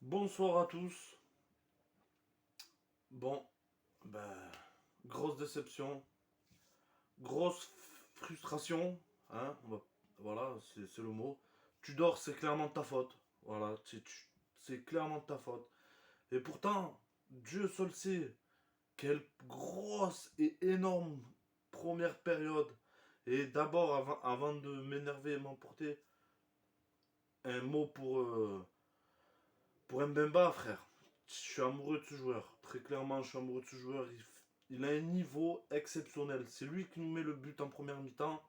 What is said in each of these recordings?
Bonsoir à tous. Bon, ben, grosse déception, grosse frustration, hein, voilà, c'est le mot. Tudor, c'est clairement de ta faute. Voilà, c'est clairement de ta faute. Et pourtant, Dieu seul sait quelle grosse et énorme première période. Et d'abord, avant de m'énerver et m'emporter, un mot pour Mbemba, frère. Je suis amoureux de ce joueur. Très clairement, je suis amoureux de ce joueur. Il a un niveau exceptionnel. C'est lui qui nous met le but en première mi-temps.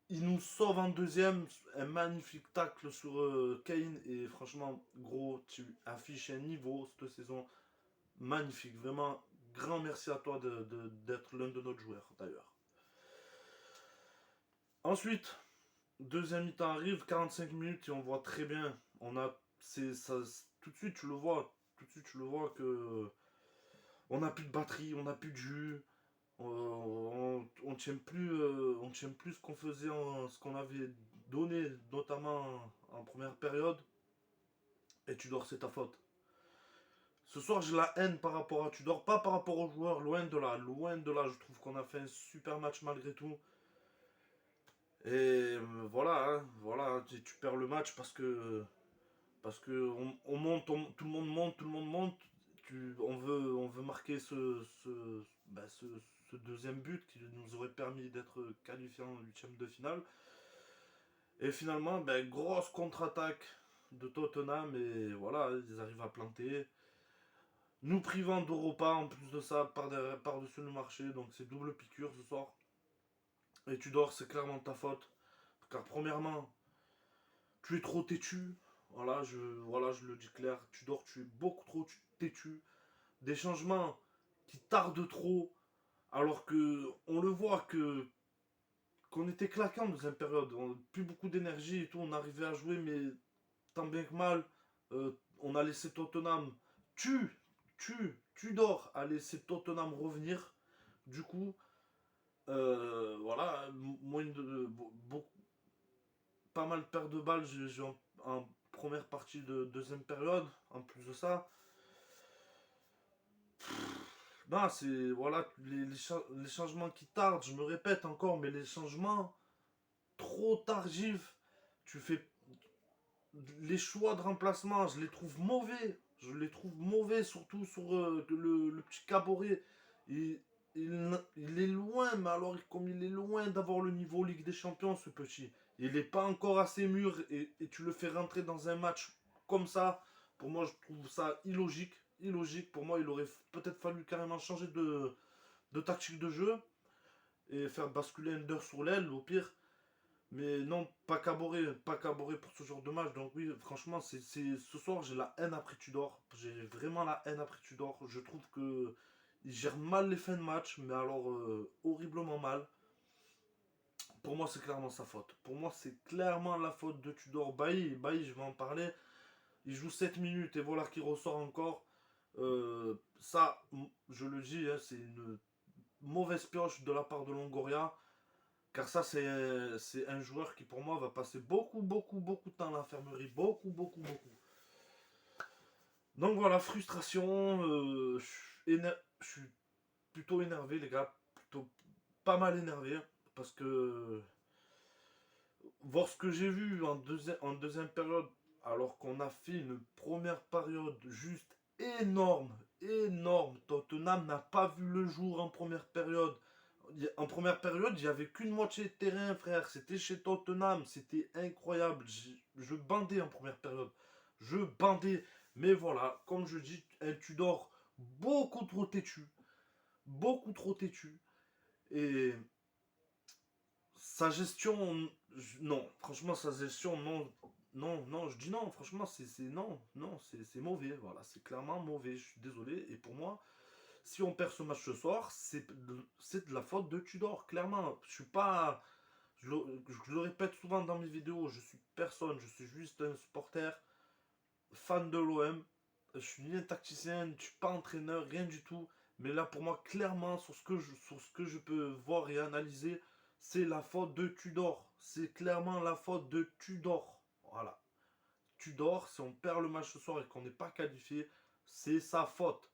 Il nous sauve en deuxième. Un magnifique tacle sur Kane. Et franchement, gros, tu affiches un niveau cette saison magnifique. Vraiment, grand merci à toi d'être l'un de nos joueurs, d'ailleurs. Ensuite, deuxième mi-temps arrive, 45 minutes et on voit très bien. Tout de suite, tu le vois. Tout de suite, tu le vois que on n'a plus de batterie, on n'a plus de jus, on tient plus, on tient plus ce qu'on faisait, ce qu'on avait donné, notamment en première période. Et Tudor, c'est ta faute. Ce soir, j'ai la haine par rapport à Tudor, pas par rapport aux joueurs, loin de là, loin de là. Je trouve qu'on a fait un super match malgré tout. Et voilà, hein, voilà, hein, tu perds le match parce que on monte, tout le monde monte, tout le monde monte. On veut marquer ce deuxième but qui nous aurait permis d'être qualifiés en huitième de finale. Et finalement, grosse contre-attaque de Tottenham et voilà, ils arrivent à planter. Nous privant d'Europa en plus de ça par-dessus le marché, donc c'est double piqûre ce soir. Et tu dors, c'est clairement ta faute. Car premièrement, tu es trop têtu. Voilà, je le dis clair. Tu dors, tu es beaucoup trop têtu. Des changements qui tardent trop, alors que on le voit que qu'on était claquant dans une période, on n'a plus beaucoup d'énergie et tout, on arrivait à jouer, mais tant bien que mal, on a laissé Tottenham, tu dors, a laissé Tottenham revenir, du coup, voilà, moins de, beaucoup, pas mal de pertes de balles, j'ai en première partie de deuxième période, en plus de ça, non, c'est voilà les changements qui tardent, je me répète encore, mais les changements trop tardifs, tu fais les choix de remplacement, je les trouve mauvais. Je les trouve mauvais, surtout sur le petit Caboret. Il, il est loin, mais alors comme il est loin d'avoir le niveau Ligue des Champions, ce petit. Il n'est pas encore assez mûr et tu le fais rentrer dans un match comme ça. Pour moi, je trouve ça illogique. Illogique. Pour moi, il aurait peut-être fallu carrément changer de tactique de jeu et faire basculer Ender sur l'aile, au pire. Mais non, pas Caboret pour ce genre de match. Donc oui, franchement, ce soir, j'ai la haine après Tudor. J'ai vraiment la haine après Tudor. Je trouve que il gère mal les fins de match, mais alors horriblement mal. Pour moi, c'est clairement sa faute. Pour moi, c'est clairement la faute de Tudor. Bailly, je vais en parler. Il joue 7 minutes et voilà qu'il ressort encore. Ça, je le dis, hein, c'est une mauvaise pioche de la part de Longoria. Car ça, c'est un joueur qui, pour moi, va passer beaucoup, beaucoup, beaucoup de temps à l'infirmerie. Beaucoup, beaucoup, beaucoup. Donc voilà, frustration. Je suis plutôt énervé, les gars. Plutôt pas mal énervé. Parce que voir ce que j'ai vu en deuxième période, alors qu'on a fait une première période juste énorme, énorme. Tottenham n'a pas vu le jour en première période. En première période, il n'y avait qu'une moitié de terrain, frère. C'était chez Tottenham. C'était incroyable. Je bandais en première période. Je bandais. Mais voilà, comme je dis, un Tudor beaucoup trop têtu. Beaucoup trop têtu. Et sa gestion, non. Franchement, sa gestion, non. Non, non, je dis non. Franchement, non. Non, c'est mauvais. Voilà, c'est clairement mauvais. Je suis désolé. Et pour moi, si on perd ce match ce soir, c'est de la faute de Tudor, clairement. Je suis pas. Je le répète souvent dans mes vidéos, je suis personne, je suis juste un supporter, fan de l'OM. Je suis ni un tacticien, je suis pas entraîneur, rien du tout. Mais là, pour moi, clairement, sur ce que je peux voir et analyser, c'est la faute de Tudor. C'est clairement la faute de Tudor. Voilà. Tudor, si on perd le match ce soir et qu'on n'est pas qualifié, c'est sa faute.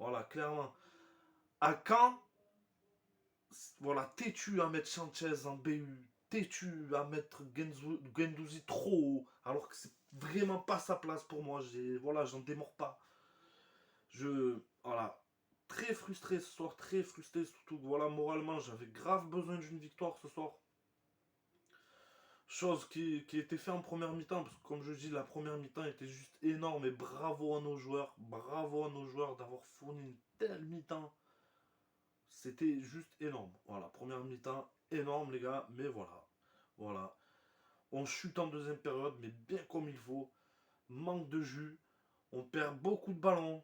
Voilà, clairement. À Caen, voilà, têtu à mettre Sanchez en BU, têtu à mettre Guendouzi trop haut, alors que c'est vraiment pas sa place pour moi. Voilà, j'en démords pas. Voilà, très frustré ce soir, très frustré, surtout que voilà, moralement, j'avais grave besoin d'une victoire ce soir. Chose qui était faite en première mi-temps, parce que comme je dis, la première mi-temps était juste énorme, et bravo à nos joueurs d'avoir fourni une telle mi-temps. C'était juste énorme. Voilà, première mi-temps, énorme les gars, mais voilà. Voilà. On chute en deuxième période, mais bien comme il faut. Manque de jus. On perd beaucoup de ballons.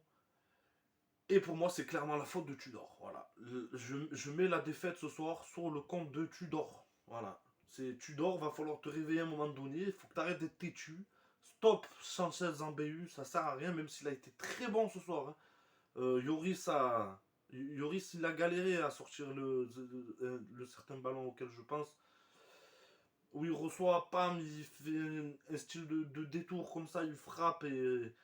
Et pour moi, c'est clairement la faute de Tudor. Voilà. Je mets la défaite ce soir sur le compte de Tudor. Voilà. C'est Tudor, va falloir te réveiller à un moment donné. Il faut que tu arrêtes d'être têtu. Stop Sanchez en BU, ça sert à rien, même s'il a été très bon ce soir. Hein. Yoris, il a galéré à sortir le certain ballon auquel je pense. Où il reçoit, pam, il fait un style de détour comme ça, il frappe et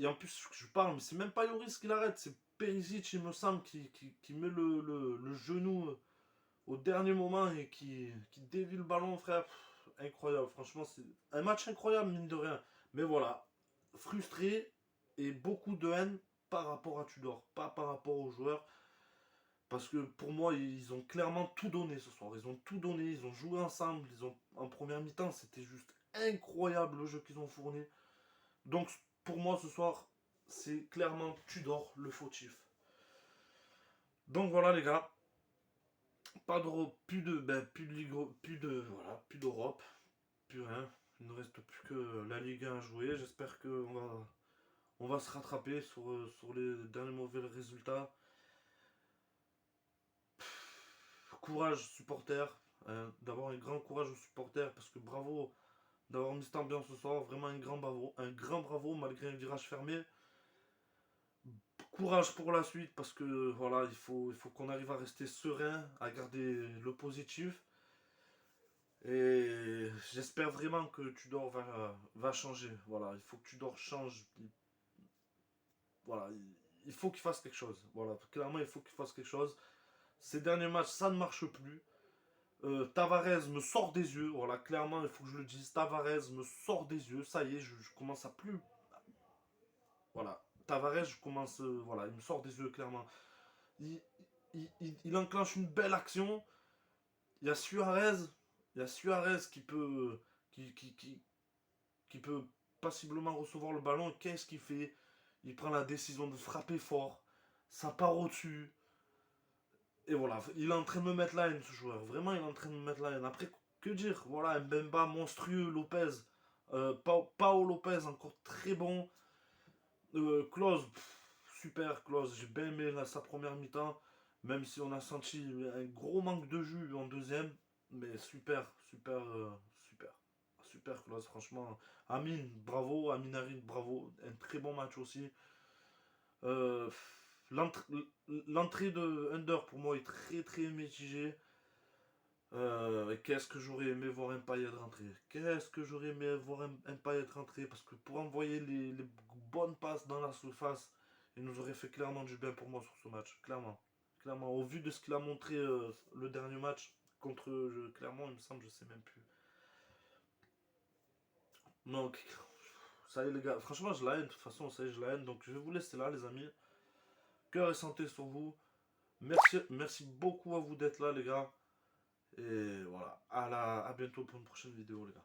en plus, je parle, mais c'est même pas Yoris qui l'arrête, c'est Perisic, il me semble, qui met le genou au dernier moment et qui dévie le ballon, frère. Incroyable, franchement, c'est un match incroyable, mine de rien. Mais voilà, frustré et beaucoup de haine par rapport à Tudor, pas par rapport aux joueurs. Parce que pour moi, ils ont clairement tout donné ce soir. Ils ont tout donné, ils ont joué ensemble. En première mi-temps, c'était juste incroyable le jeu qu'ils ont fourni. Donc pour moi ce soir, c'est clairement Tudor le fautif. Donc voilà les gars, pas d'Europe, plus de Ligue, plus d'Europe, plus rien. Il ne reste plus que la Ligue 1 à jouer. J'espère on va se rattraper sur les derniers mauvais résultats. Courage supporters. Hein, d'avoir un grand courage aux supporters parce que bravo d'avoir mis cette ambiance ce soir. Vraiment un grand bravo malgré un virage fermé. Courage pour la suite parce que voilà, il faut qu'on arrive à rester serein, à garder le positif. Et j'espère vraiment que Tudor va changer. Voilà, il faut que Tudor change. Voilà, il faut qu'il fasse quelque chose. Voilà, clairement, il faut qu'il fasse quelque chose. Ces derniers matchs, ça ne marche plus. Tavares me sort des yeux. Voilà, clairement, il faut que je le dise. Tavares me sort des yeux. Ça y est, je commence à plus. Voilà, Tavares, je commence. Voilà, il me sort des yeux, clairement. Il, il enclenche une belle action. Il y a Suarez. Il y a Suarez qui, qui, qui, qui peut passiblement recevoir le ballon. Qu'est-ce qu'il fait? Il prend la décision de frapper fort. Ça part au-dessus. Et voilà, il est en train de me mettre la haine, ce joueur. Vraiment, il est en train de me mettre la haine. Après, que dire? Voilà, Mbemba monstrueux, Lopez. Pao Lopez, encore très bon. Klose, super Klose. J'ai bien aimé sa première mi-temps. Même si on a senti un gros manque de jus en deuxième. Mais super. Super Klose, franchement. Amine, bravo. Amine Harit, bravo. Un très bon match aussi. Euh, L'entrée de Under pour moi est très mitigée. Qu'est-ce que j'aurais aimé voir un Payet rentrer. Qu'est-ce que j'aurais aimé voir un Payet rentrer. Parce que pour envoyer les bonnes passes dans la surface, il nous aurait fait clairement du bien pour moi sur ce match. Clairement. Clairement. Au vu de ce qu'il a montré le dernier match contre Clermont, il me semble, je sais même plus. Donc, ça y est les gars. Franchement, je la haine. De toute façon, ça y est, je la haine. Donc, je vais vous laisser là, les amis. Cœur et santé sur vous. Merci beaucoup à vous d'être là, les gars. Et voilà. À bientôt pour une prochaine vidéo, les gars.